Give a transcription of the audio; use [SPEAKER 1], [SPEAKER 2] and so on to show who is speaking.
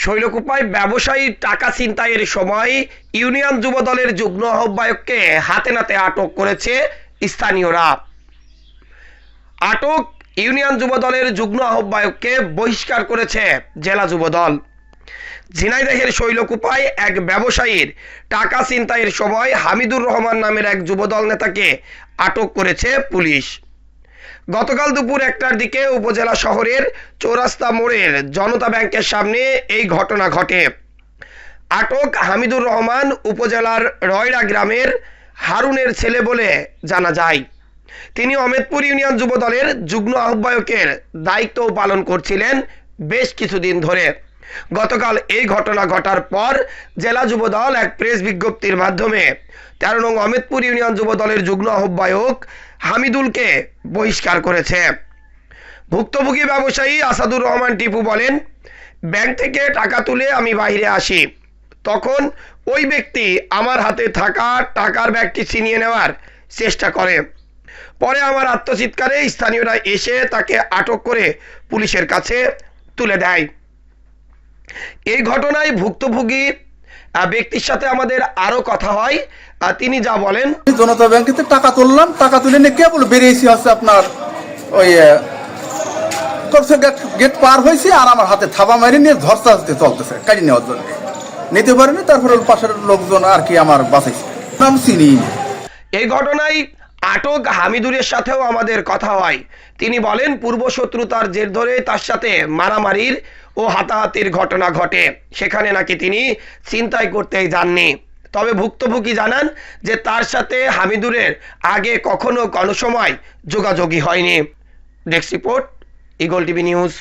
[SPEAKER 1] শৈলকুপায় ব্যবসায়ী টাকা ছিনতাইয়ের সময় ইউনিয়ন যুবদলের যুগ্ম আহ্বায়ককে হাতে নাতে আটক করেছে স্থানীয়রা। আটক ইউনিয়ন যুবদলের যুগ্ম আহ্বায়ককে বহিষ্কার করেছে জেলা যুবদল। ঝিনাইদহের শৈলকুপায় এক ব্যবসায়ীর টাকা ছিনতাইয়ের সময় হামিদুর রহমান নামের এক যুবদল নেতাকে আটক করেছে পুলিশ। গতকাল দুপুর 1টার দিকে উপজেলা শহরের চৌরাস্তা মোড়ের জনতা ব্যাংকের সামনে এই ঘটনা ঘটে। আটক হামিদুর রহমান উপজেলার রয়রা গ্রামের হারুনের ছেলে বলে জানা যায়। তিনি অমেদপুর ইউনিয়ন যুবদলের যুগ্ম আহ্বায়কের দায়িত্ব পালন করছিলেন বেশ কিছুদিন ধরে। গতকাল এই ঘটনা ঘটার পর জেলা যুবদল এক প্রেস বিজ্ঞপ্তির মাধ্যমে 13 নং অমেদপুর ইউনিয়ন যুবদলের যুগ্ম আহ্বায়ক হামিদুলকে বহিষ্কার করেছে। ভুক্তভোগী ব্যবসায়ী আসাদুর রহমান টিপু বলেন, ব্যাংক থেকে টাকা তুলে আমি বাইরে আসি, তখন ওই ব্যক্তি আমার হাতে থাকা টাকার ব্যাগটি ছিনিয়ে নেওয়ার চেষ্টা করে। পরে আমার আত্মচিৎকারে স্থানীয়রা এসে তাকে আটক করে পুলিশের কাছে তুলে দেয়। এই ঘটনায় ভুক্তভোগী ব্যক্তির সাথে আমাদের আরো কথা হয়। তিনি যা বলেন,
[SPEAKER 2] জনতা ব্যাংকে টাকা তুললাম, টাকা তুলে নিয়ে কেবল বেরিয়েছি হচ্ছে আপনার ওই গেট পার হয়েছে, আর আমার হাতে থাবা মারি নিয়ে ধরতে ধরতে চলতেছে কাটি নেওয়ার জন্য, নিতে পারিনি। তারপরে পাশের লোকজন আর কি আমার বাঁচাইছে, নাম চিনি।
[SPEAKER 1] এই ঘটনায় আটক হামিদুরের সাথেও আমাদের কথা হয়। তিনি বলেন, পূর্ব শত্রুতার জের ধরে তার সাথে মারামারির ও হাতাহাতির ঘটনা ঘটে, সেখানে নাকি তিনি ছিনতাই করতেই যাননি। তবে ভুক্তভোগী জানান যে তার সাথে হামিদুরের আগে কখনো কোনো সময় যোগাযোগই হয়নি। Desk report, eagle TV news.